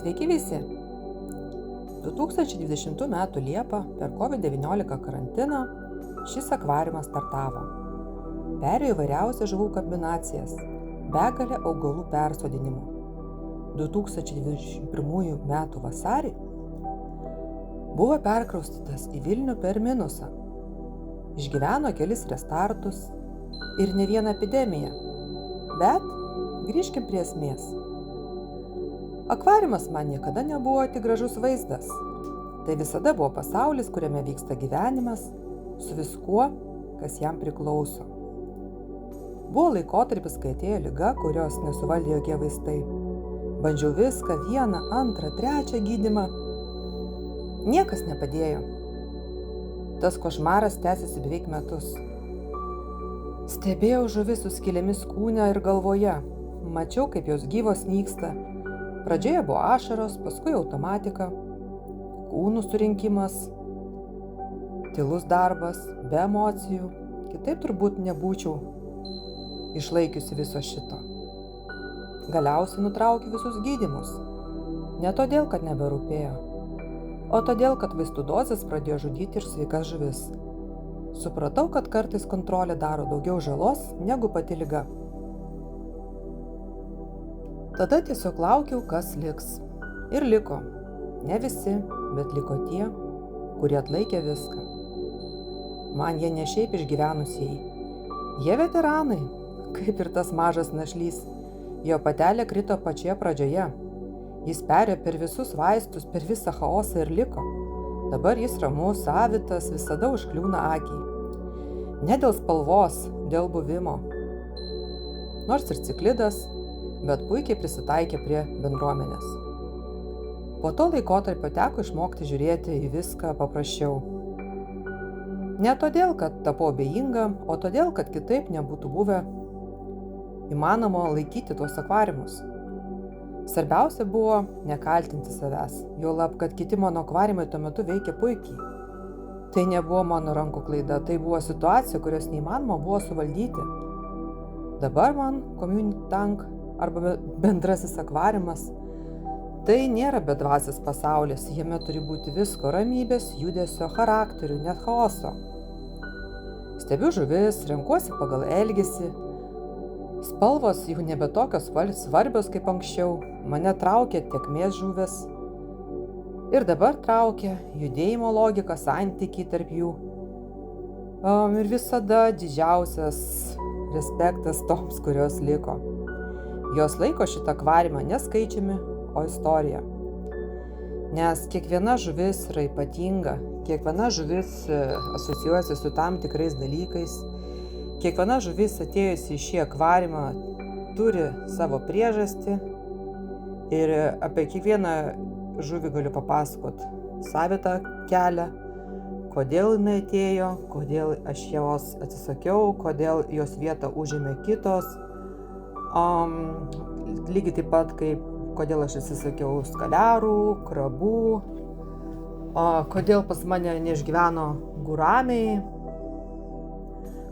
Sveiki visi! 2020 m. Liepą per COVID-19 karantiną šis akvariumas startavo. Perėjo įvairiausias žuvų kombinacijas, begalę augalų persodinimų. 2021 m. vasarį buvo perkraustytas į Vilnių per minusą. Išgyveno kelis restartus ir ne vieną epidemiją. Bet grįžkim prie esmės. Akvariumas man niekada nebuvo tik gražus vaizdas. Tai visada buvo pasaulis, kuriame vyksta gyvenimas, su viskuo, kas jam priklauso. Buvo laikotarpis, kai atėjo liga, kurios nesuvaldė jokie vaistai. Bandžiau viską, vieną, antrą, trečią gydymą. Niekas nepadėjo. Tas košmaras tęsiasi beveik metus. Stebėjau žuvis su skylėmis kūne ir galvoje. Mačiau, kaip jos gyvos nyksta. Pradžioje buvo ašaros, paskui automatika, kūnų surinkimas, tylus darbas, be emocijų. Kitaip turbūt nebūčiau išlaikiusi viso šito. Galiausiai nutraukiu visus gydymus. Ne todėl, kad neberūpėjo, o todėl, kad vaistų dozės pradėjo žudyti ir sveikas žuvis. Supratau, kad kartais kontrolė daro daugiau žalos negu pati liga. Tada tiesiog laukiau, kas liks. Ir liko. Ne visi, bet liko tie, kurie atlaikė viską. Man jie ne šiaip išgyvenusieji. Jie veteranai, kaip ir tas mažas našlys. Jo patelė krito pačioje pradžioje. Jis perėjo per visus vaistus, per visą chaosą ir liko. Dabar jis ramus, savitas, visada užkliūna akiai. Ne dėl spalvos, dėl buvimo. Nors ir ciklidas, bet puikiai prisitaikė prie bendruomenės. Po to laikotarpio teko išmokti žiūrėti į viską paprasčiau. Ne todėl, kad tapau abejinga, o todėl, kad kitaip nebūtų buvę įmanoma laikyti tuos akvariumus. Svarbiausia buvo nekaltinti savęs, juolab, kad kiti mano akvariumai tuo metu veikė puikiai. Tai nebuvo mano rankų klaida, tai buvo situacija, kurios neįmanoma buvo suvaldyti. Dabar man Community Tank arba bendrasis akvariumas, tai nėra bedvasis pasaulis, jame turi būti visko, ramybės, judesio, charakterių, net chaoso. Stebiu žuvis, renkuosi pagal elgesį, spalvos jau nebe tokios svarbios kaip anksčiau, mane traukia tėkmės žuvis. Ir dabar traukia judėjimo logika, santykiai tarp jų. Ir visada didžiausias respektas toms, kurios liko. Jos laiko šitą akvariumą ne skaičiumi, o istorija. Nes kiekviena žuvis yra ypatinga, kiekviena žuvis asocijuojasi su tam tikrais dalykais, kiekviena žuvis atėjusi į šį akvariumą turi savo priežastį ir apie kiekvieną žuvį galiu papasakot savitą kelią, kodėl jinai atėjo, kodėl aš jos atsisakiau, kodėl jos vietą užėmė kitos. Lygiai taip pat, kaip kodėl aš atsisakiau skaliarų, krabų, kodėl pas mane neišgyveno guramiai,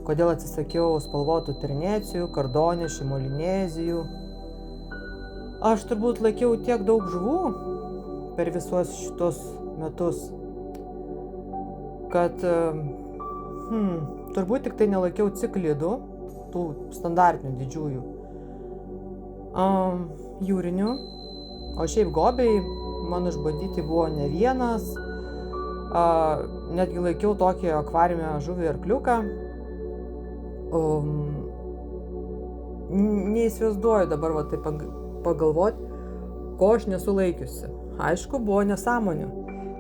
kodėl atsisakiau spalvotų ternecijų, kardonišių, molinezijų. Aš turbūt laikiau tiek daug žuvų per visus šitos metus, kad turbūt tik tai nelaikiau ciklidų, tų standartinių didžiųjų, jūrinių, o šiaip gobiai mano išbandyti buvo ne vienas, netgi laikiau tokį akvariume žuvį arkliuką. Neįsivaizduoju dabar taip pagalvoti, ko aš nesu laikiusi. Aišku, buvo nesąmonių,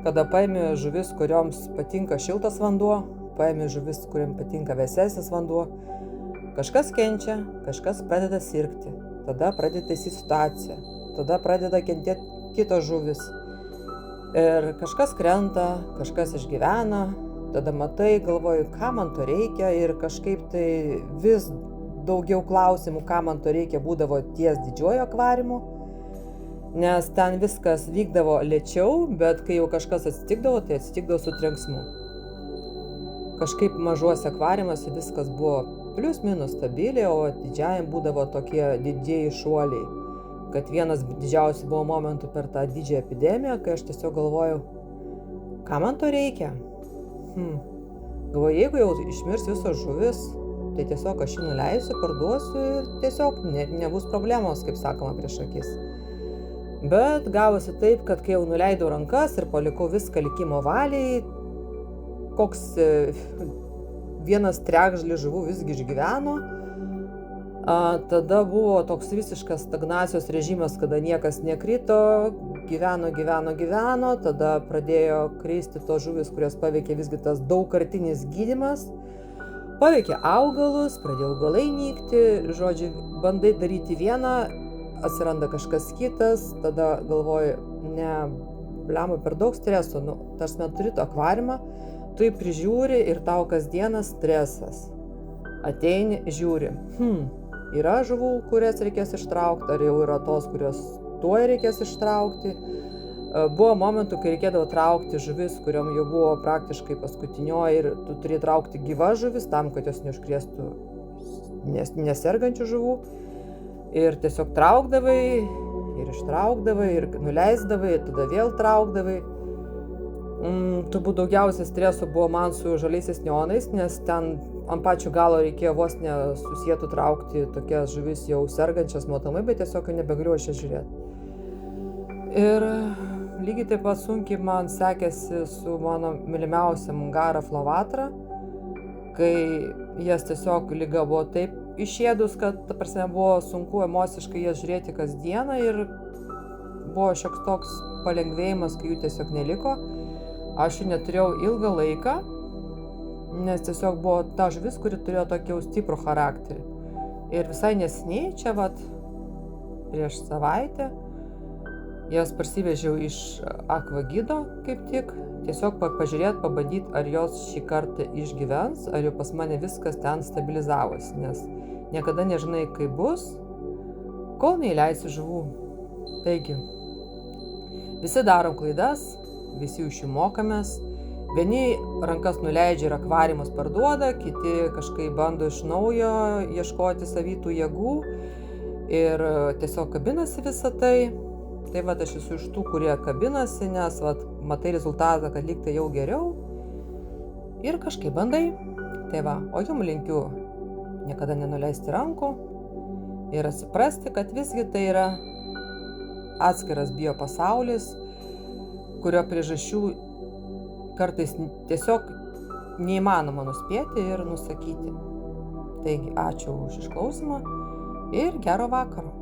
kada paėmė žuvis, kurioms patinka šiltas vanduo, paėmė žuvis, kuriam patinka vėsesnis vanduo. Kažkas kenčia, kažkas pradeda sirgti. Tada pradeda taisyti situaciją, tada pradeda kentėti kitos žuvis. Ir kažkas krenta, kažkas išgyvena, tada matai, galvoju, ką man to reikia ir kažkaip tai vis daugiau klausimų, ką man to reikia, būdavo ties didžiuoju akvariumu, nes ten viskas vykdavo lėčiau, bet kai jau kažkas atsitikdavo, tai atsitikdavo su trenksmu. Kažkaip mažuose akvariumuose viskas buvo plius minus stabiliai, o didžiajam būdavo tokie didieji šuoliai. kad vienas didžiausių buvo momentų per tą didžiąją epidemiją, kai aš tiesiog galvojau, ką man to reikia? Galvoju, jeigu jau išmirs visos žuvis, tai tiesiog aš jį nuleisiu, parduosiu ir tiesiog nebus problemos, kaip sakoma, prieš akis. Bet gavosi taip, kad kai jau nuleidau rankas ir palikau viską likimo valiai, koks vienas trečdalis žuvų visgi išgyveno, tada buvo toks visiškas stagnacijos režimas, kada niekas nekrito, gyveno, tada pradėjo kristi tos žuvis, kurios paveikė visgi tas daugkartinis gydymas, paveikė augalus, pradėjo augalai nykti, žodžiu, bandai daryti vieną, atsiranda kažkas kitas, tada galvoju, blemba, per daug streso, tarsi turi tą akvariumą, tu jį prižiūri ir tau kasdieną stresas. Ateini, žiūri, yra žuvų, kurias reikės ištraukti, ar jau yra tos, kurios tuoj reikės ištraukti. Buvo momentų, kai reikėdavo traukti žuvis, kuriom jau buvo praktiškai paskutinioji ir tu turi traukti gyvas žuvis tam, kad jos neužkrėstų nesergančių žuvų. Ir tiesiog traukdavai, ir ištraukdavai, ir nuleisdavai, ir tada vėl traukdavai. Turbūt daugiausia streso buvo man su žaliaisiais neonais, nes ten ant pačio galo reikėjo vos nesusietų traukti tokias žuvis jau sergančias matomai, bet tiesiog nebegaliu aš žiūrėti. Ir lygiai taip pat sunkiai man sekėsi su mano mylimiausia Mungara flavatra, kai jas tiesiog liga buvo taip išėdus, kad ta prasme buvo sunku emociškai jas žiūrėti kasdieną ir buvo šioks toks palengvėjimas, kai jų tiesiog neliko. Aš jų neturėjau ilgą laiką, nes tiesiog buvo ta žuvis, kuri turėjo tokį jau stiprų charakterį. Ir visai neseniai, čia prieš savaitę, jas parsivežiau iš Akvagido kaip tik, tiesiog pažiūrėti, pabandyti, ar jos šį kartą išgyvens, ar jau pas mane viskas ten stabilizavosi, nes niekada nežinai, kaip bus, kol neįleisi žuvų. Taigi, visi darom klaidas, visi iš jų mokamės, vieni rankas nuleidžia ir akvariumus parduoda, kiti kažkaip bando iš naujo ieškoti savytų jėgų ir tiesiog kabinasi visą tai. Tai aš esu iš tų, kurie kabinasi, nes matai rezultatą, kad lyg tai jau geriau ir kažkaip bandai. Tai o jums linkiu niekada nenuleisti rankų ir suprasti, kad visgi tai yra atskiras biopasaulis, kurio priežasčių kartais tiesiog neįmanoma nuspėti ir nusakyti. Taigi, ačiū už išklausymą ir gero vakaro.